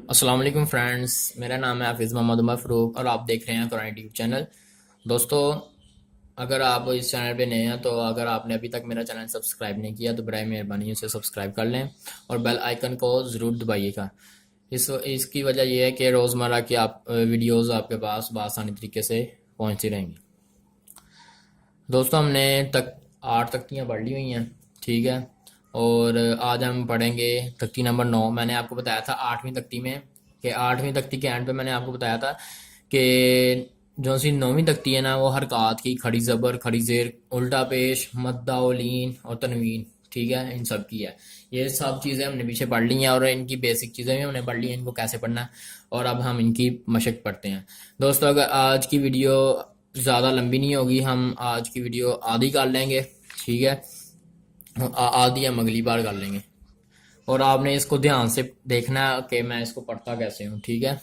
السلام علیکم فرینڈز، میرا نام ہے حافظ محمد عمر فروق اور آپ دیکھ رہے ہیں قرآن ٹیوب چینل۔ دوستو، اگر آپ اس چینل پہ نئے ہیں تو اگر آپ نے ابھی تک میرا چینل سبسکرائب نہیں کیا تو برائے مہربانی اسے سبسکرائب کر لیں اور بیل آئیکن کو ضرور دبائیے گا۔ اس کی وجہ یہ ہے کہ روزمرہ کی ویڈیوز آپ کے پاس بآسانی طریقے سے پہنچتی رہیں گی۔ دوستو، ہم نے 8 تختیاں پڑھ لی ہوئی ہیں، ٹھیک ہے، اور آج ہم پڑھیں گے تختی نمبر 9۔ میں نے آپ کو بتایا تھا 8ویں تختی میں کہ 8ویں تختی کے اینڈ پہ میں نے آپ کو بتایا تھا کہ جو سی 9ویں تختی ہے نا، وہ حرکات کی کھڑی زبر، کھڑی زیر، الٹا پیش، مدہ و لین اور تنوین، ٹھیک ہے، ان سب کی ہے۔ یہ سب چیزیں ہم نے پیچھے پڑھ لی ہیں اور ان کی بیسک چیزیں بھی ہم نے پڑھ لی ہیں، ان کو کیسے پڑھنا ہے، اور اب ہم ان کی مشق پڑھتے ہیں۔ دوستو، اگر آج کی ویڈیو زیادہ لمبی نہیں ہوگی، ہم آج کی ویڈیو آدھی کر لیں گے، ٹھیک ہے، آدھی ہم اگلی بار کر لیں گے، اور آپ نے اس کو دھیان سے دیکھنا ہے کہ میں اس کو پڑھتا کیسے ہوں، ٹھیک ہے۔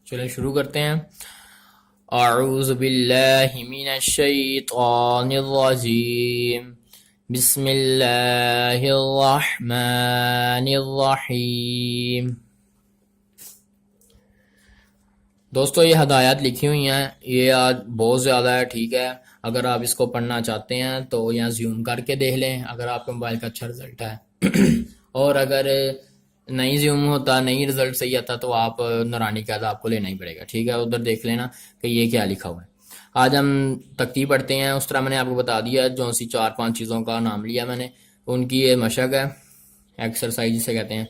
چلیں شروع کرتے ہیں۔ اعوذ باللہ من الشیطان الرجیم، بسم اللہ الرحمن الرحیم۔ دوستو، یہ ہدایات لکھی ہوئی ہیں، یہ آج بہت زیادہ ہے، ٹھیک ہے۔ اگر آپ اس کو پڑھنا چاہتے ہیں تو یہاں زوم کر کے دیکھ لیں اگر آپ کے موبائل کا اچھا رزلٹ ہے اور اگر نہیں زوم ہوتا، نہیں رزلٹ صحیح آتا تو آپ نورانی کا آپ کو لینا ہی پڑے گا، ٹھیک ہے، ادھر دیکھ لینا کہ یہ کیا لکھا ہوا ہے۔ آج ہم تختی پڑھتے ہیں، اس طرح میں نے آپ کو بتا دیا جو سی 4-5 چیزوں کا نام لیا میں نے، ان کی یہ مشق ہے، ایکسرسائز جسے کہتے ہیں۔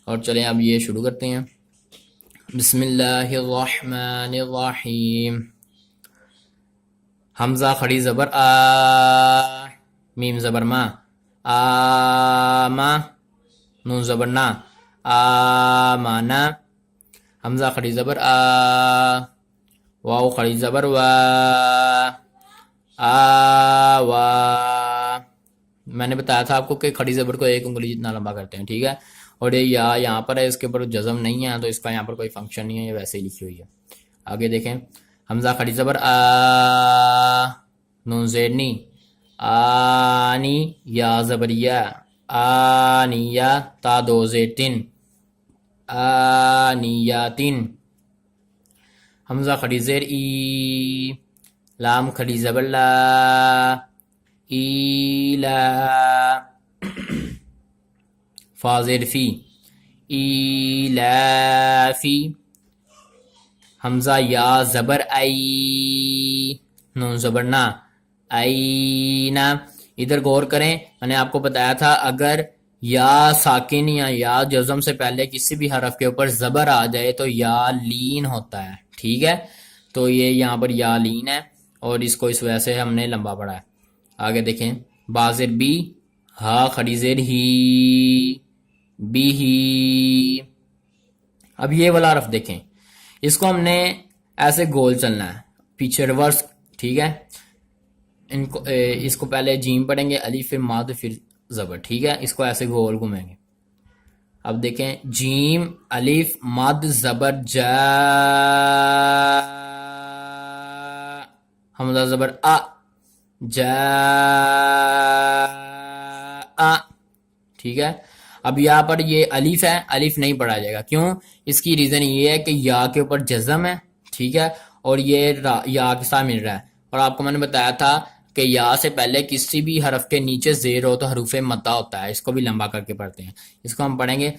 اور چلیں اب یہ شروع کرتے ہیں۔ بسم اللہ الرحمن الرحیم۔ حمزہ کھڑی زبر آ، میم زبر ما، آما، نون زبر نا، آمانا۔ حمزہ کھڑی زبر آ، واو کھڑی زبر وا، آوا۔ میں نے بتایا تھا آپ کو کہ کھڑی زبر کو 1 انگلی جتنا لمبا کرتے ہیں، ٹھیک ہے، اور یہ یا یہاں پر ہے، اس کے اوپر جزم نہیں ہے تو اس کا یہاں پر کوئی فنکشن نہیں ہے، یہ ویسے ہی لکھی ہوئی ہے۔ آگے دیکھیں، حمزہ کھڑی زبر آ، نون زیر نی، آنی، یا زبریہ، آنیہ، تا 2 زیر تن، آنیاتن۔ حمزہ کھڑی زیر ای، لام کھڑی زبر لا، ایلا، فا زیر فی، ایلافی۔ حمزہ یا زبر ای، نون زبر نا، اینا۔ ادھر غور کریں، میں نے آپ کو بتایا تھا اگر یا ساکن یا جزم سے پہلے کسی بھی حرف کے اوپر زبر آ جائے تو یا لین ہوتا ہے، ٹھیک ہے، تو یہ یہاں پر یا لین ہے اور اس کو اس وجہ سے ہم نے لمبا پڑھا ہے۔ آگے دیکھیں، بازر بی، ہا کھڑی زیر ہی، بی ہی۔ اب یہ والا حرف دیکھیں، اس کو ہم نے ایسے گول چلنا ہے، پیچھے ریورس، ٹھیک ہے۔ اس کو پہلے جیم پڑھیں گے، الف پھر ماد پھر زبر، ٹھیک ہے، اس کو ایسے گول گھمیں گے۔ اب دیکھیں، جیم الف مد زبر جا، حمزہ زبر آ، جا آ، ٹھیک ہے۔ اب یہاں پر یہ الف ہے، الف نہیں پڑھا جائے گا، کیوں؟ اس کی ریزن یہ ہے کہ یا کے اوپر جزم ہے، ٹھیک ہے، اور یہ یا کے ساتھ مل رہا ہے، اور آپ کو میں نے بتایا تھا کہ یا سے پہلے کسی بھی حرف کے نیچے زیر ہو تو حروف مدہ ہوتا ہے، اس کو بھی لمبا کر کے پڑھتے ہیں۔ اس کو ہم پڑھیں گے،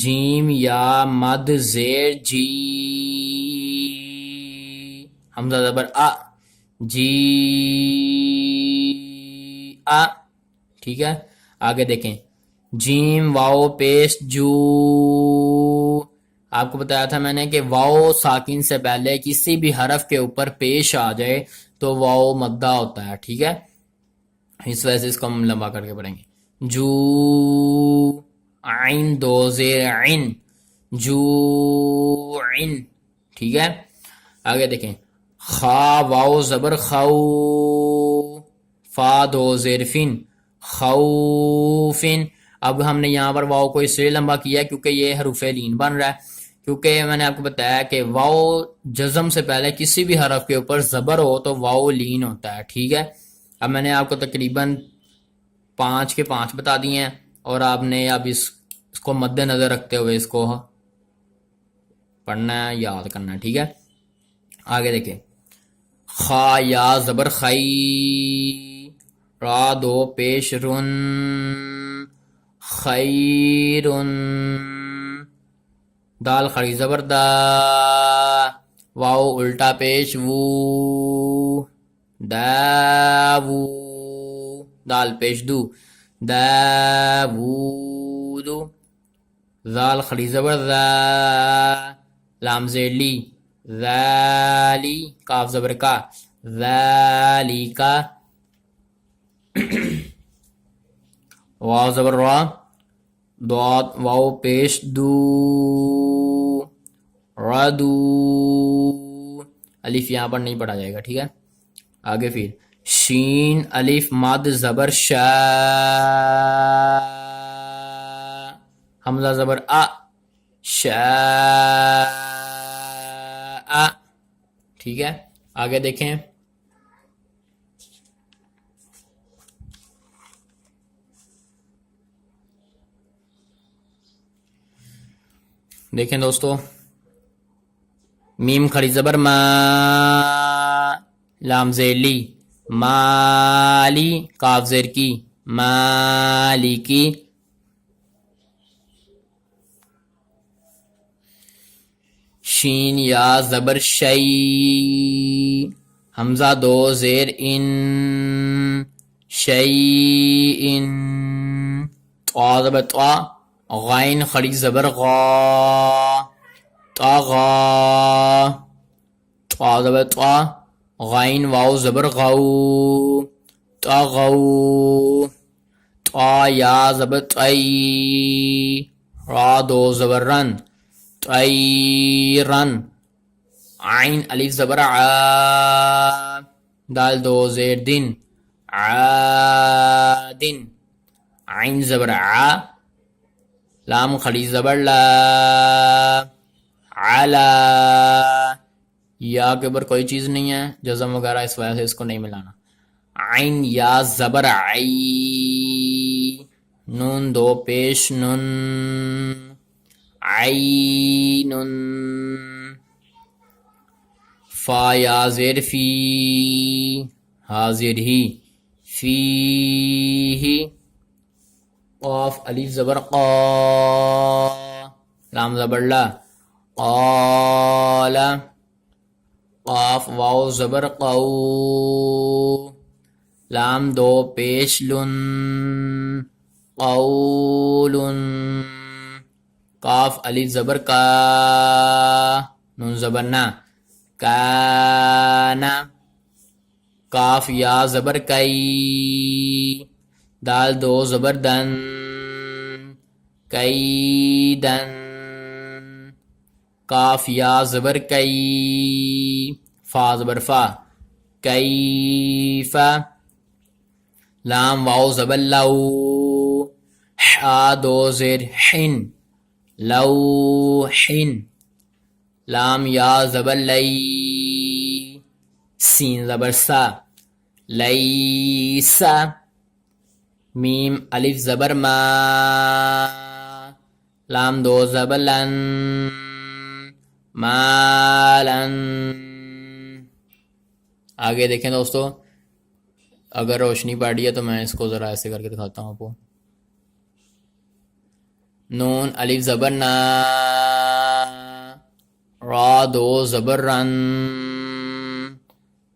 جیم یا مد زیر جی، حمزہ زبر آ، جی آ، ٹھیک ہے۔ آگے دیکھیں، جیم واو پیش جو، آپ کو بتایا تھا میں نے کہ واو ساکن سے پہلے کسی بھی حرف کے اوپر پیش آ جائے تو واو مدہ ہوتا ہے، ٹھیک ہے، اس وجہ سے اس کو ہم لمبا کر کے پڑھیں گے۔ جو، عین 2 زیر عین، جو عین، ٹھیک ہے۔ آگے دیکھیں، خا واو زبر خو، فا 2 زیر فن، خوفن۔ اب ہم نے یہاں پر واو کو اس لیے لمبا کیا کیونکہ یہ حروف لین بن رہا ہے، کیونکہ میں نے آپ کو بتایا کہ واو جزم سے پہلے کسی بھی حرف کے اوپر زبر ہو تو واو لین ہوتا ہے، ٹھیک ہے۔ اب میں نے آپ کو تقریباً 5 کے 5 بتا دیے ہیں، اور آپ نے اب اس کو مد نظر رکھتے ہوئے اس کو پڑھنا ہے، یاد کرنا ہے، ٹھیک ہے؟ آگے دیکھیں، خا یا زبر خی، را دو پیش رن، خیرن، دال خڑی زبر دا، واو الٹا پیش وو، داوو، دال پیش دو، داوودو، ذال خڑی زبر ذا، لام زیر لی، ذالی، کاف زبر کا، ذالکا، واو زبر را، ضاد واو پیش دو، ردو، الف یہاں پر نہیں پڑھا جائے گا، ٹھیک ہے؟ آگے پھر شین الف مد زبر شا، حمزہ زبر ا، شاء، ٹھیک ہے؟ آگے دیکھیں، دیکھیں دوستو، میم کھڑی زبر ما، لام زیر لی، مالی، کاف زیر کی، مالی کی، شین یا زبر شی، حمزہ دو زیر ان، شیئن، طا زبر طا، غائن خڑی زبر غا، طغا، طا زبر طا، غائن واو زبر غو، طغو، طا یا زبر طی، را دو زبر رن، طیرن، عین الف زبر ع، دال دو زیر دن، عادن، عین زبر ع، لام خڑی زبر لا، علا، یا کے اوپر کوئی چیز نہیں ہے جزم وغیرہ، اس وجہ سے اس کو نہیں ملانا، عین یا زبر عی، نون دو پیش نن، عینن، فا یا زیر فی، حاضر ہی، فیہی، قاف الف زبر قا، لام زبر لا، قال، قاف واو زبر قو، لام دو پیش لن، قولن، کاف الف زبر کا، نون زبر نا، کانا، کاف یا زبر کئی، دال دو زبر دن، کیدن، کاف یا زبر کئی، فا زبر فا، کیفا، لام واو زبر لو، حا دو زیر حن، لوحن، لام یا زبر لی، سین زبر سا، لیسا، میم الف زبر ما، لام دو زبر لن، مالن۔ آگے دیکھیں دوستو، اگر روشنی پڑ رہی ہے تو میں اس کو ذرا ایسے کر کے دکھاتا ہوں آپ کو، نون الف زبر نا، را دو زبر رن،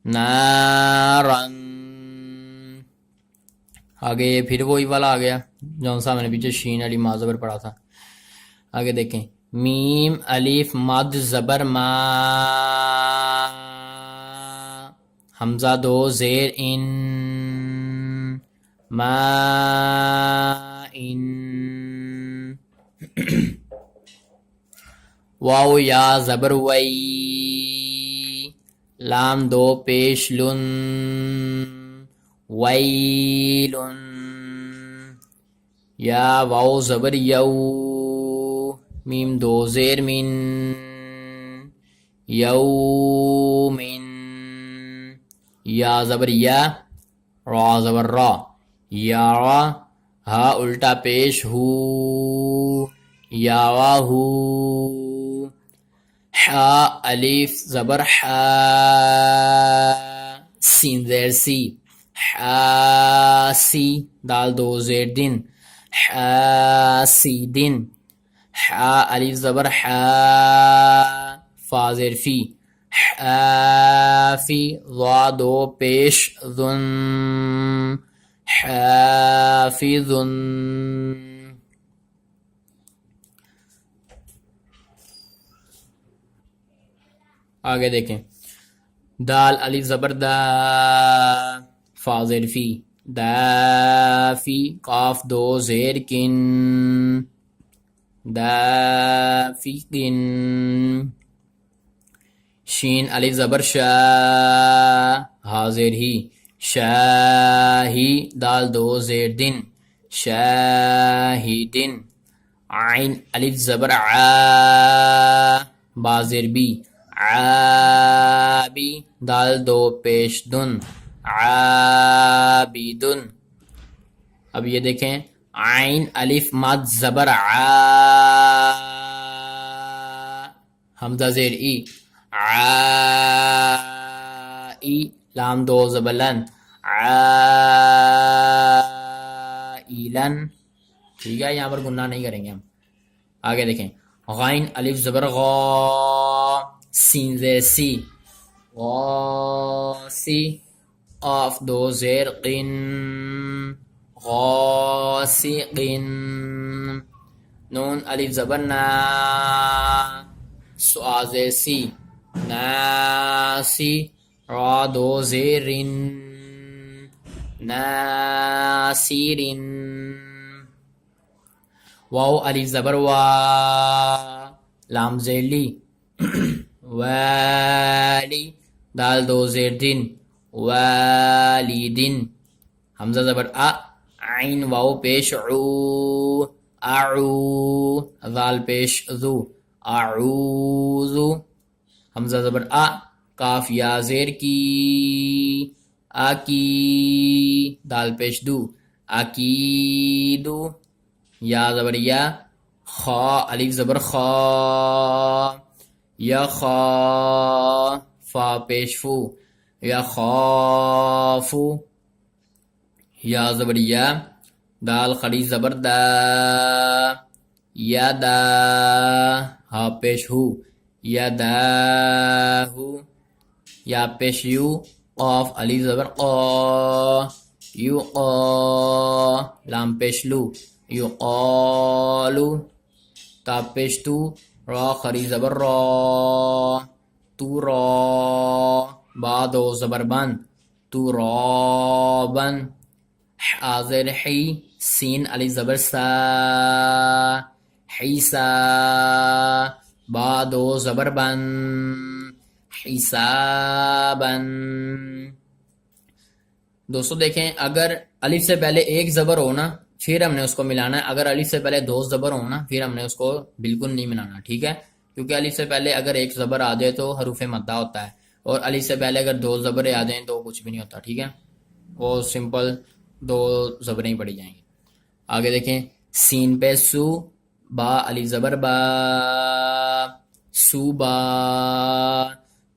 نارن، آگے پھر وہی والا آ گیا جون سا میں نے پیچھے شین علی ما زبر پڑھا تھا۔ آگے دیکھیں، میم الف مد زبر ما، حمزہ دو زیر ان، ما ان، واو یا زبر وی، لام دو پیش لن، ویلن، یا واو زبر یو، میم دو زیر من، یومن، یا زبر یا، را زبر را، یارا، ہا الٹا پیش ہو یاوا ہو حا الف زبر حا سین زیر سی حاسی دال دو زیر دن حاسدن حا الف زبر حا فا زیر فی حافی ضا دو پیش ذن حافظن. آگے دیکھیں دال الف زبر دا فا زیر فی دافی قاف دو زیر کن دافقن شین الف زبر شا ہا زیر ہی شاہی دال دو زیر دن شاہدن عین الف زبر عا با زیر بی عابی دال دو پیش دن عابدن. اب یہ دیکھیں عین الف مد زبر حمزہ زیر ای عائی لام دو زبلن عائلن. ٹھیک ہے یہاں پر گناہ نہیں کریں گے ہم. آگے دیکھیں غین الف زبر غا سین زیر سی غاسی قاف دو زیر قن غاسقن نون الف زبر نا سوا زیر سی ناسی را دو زیرن ناصرن واو الف زبر وا لام زیر لی والی دال دو زیر دن والدن حمزہ زبر عین واو پیش عو اعو ذال پیش ذو اعوذ حمزہ زبر کاف یا زیر کی آکی دال پیش دو اکیدو یا زبر یا خا الف زبر خا یا خا فا پیش فو یا خافو یا زبر یا دال خلی زبر دا یا دا ہا پیش ہو یا دا ہو یا پیش یو قاف الف زبر قا یو قا لام پیش لو یو قالو تا پیش تو را خری زبر را تو را با دو زبر بند تو رابن حاضر حی سین الف زبر سا حیسا با دو زبر بند حسابن. دوستو دیکھیں اگر الف سے پہلے ایک زبر ہو نا پھر ہم نے اس کو ملانا ہے. اگر الف سے پہلے دو زبر ہو نا پھر ہم نے اس کو بالکل نہیں ملانا. ٹھیک ہے کیونکہ الف سے پہلے اگر ایک زبر آ جائے تو حروف مدہ ہوتا ہے اور الف سے پہلے اگر دو زبریں آ جائیں تو کچھ بھی نہیں ہوتا. ٹھیک ہے وہ سمپل دو زبریں ہی پڑھی جائیں گی. آگے دیکھیں سین پہ سو با الف زبر با سو با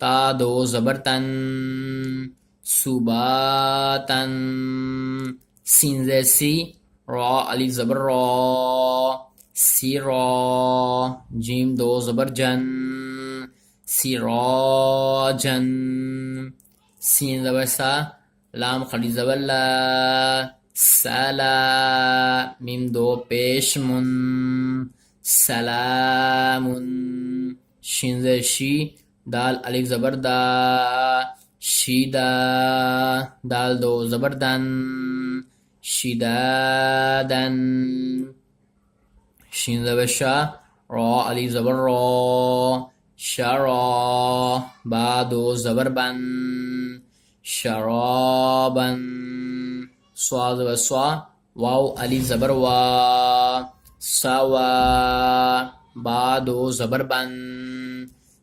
تا دو زبر تن سباتن سین زیر سی را الف زبر را سی را جیم دو زبر جن سی را جن سین زبر سا لام خلی زبر لا سلا میم دو پیش من سلامن شین زیر شی دال الف زبر دا شیدا دال دو زبر دن شدادن شین زبر شا را الف زبر را شرا با دو زبر بن شرابن سوا زبر سوا واو الف زبر وا سوا با دو زبر بن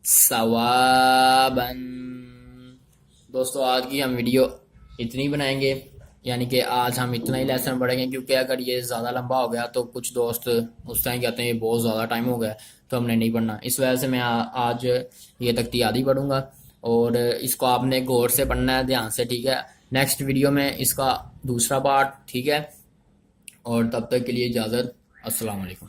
ثوابن. دوستو آج کی ہم ویڈیو اتنی بنائیں گے. یعنی کہ آج ہم اتنا ہی لیسن پڑھیں گے، کیونکہ اگر یہ زیادہ لمبا ہو گیا تو کچھ دوست اس ٹائم کہتے ہیں یہ بہت زیادہ ٹائم ہو گیا تو ہم نے نہیں پڑھنا. اس وجہ سے میں آج یہ تختی آدھی پڑھوں گا، اور اس کو آپ نے غور سے پڑھنا ہے، دھیان سے، ٹھیک ہے. نیکسٹ ویڈیو میں اس کا دوسرا پارٹ، ٹھیک ہے. اور تب تک کے لیے اجازت، السلام علیکم.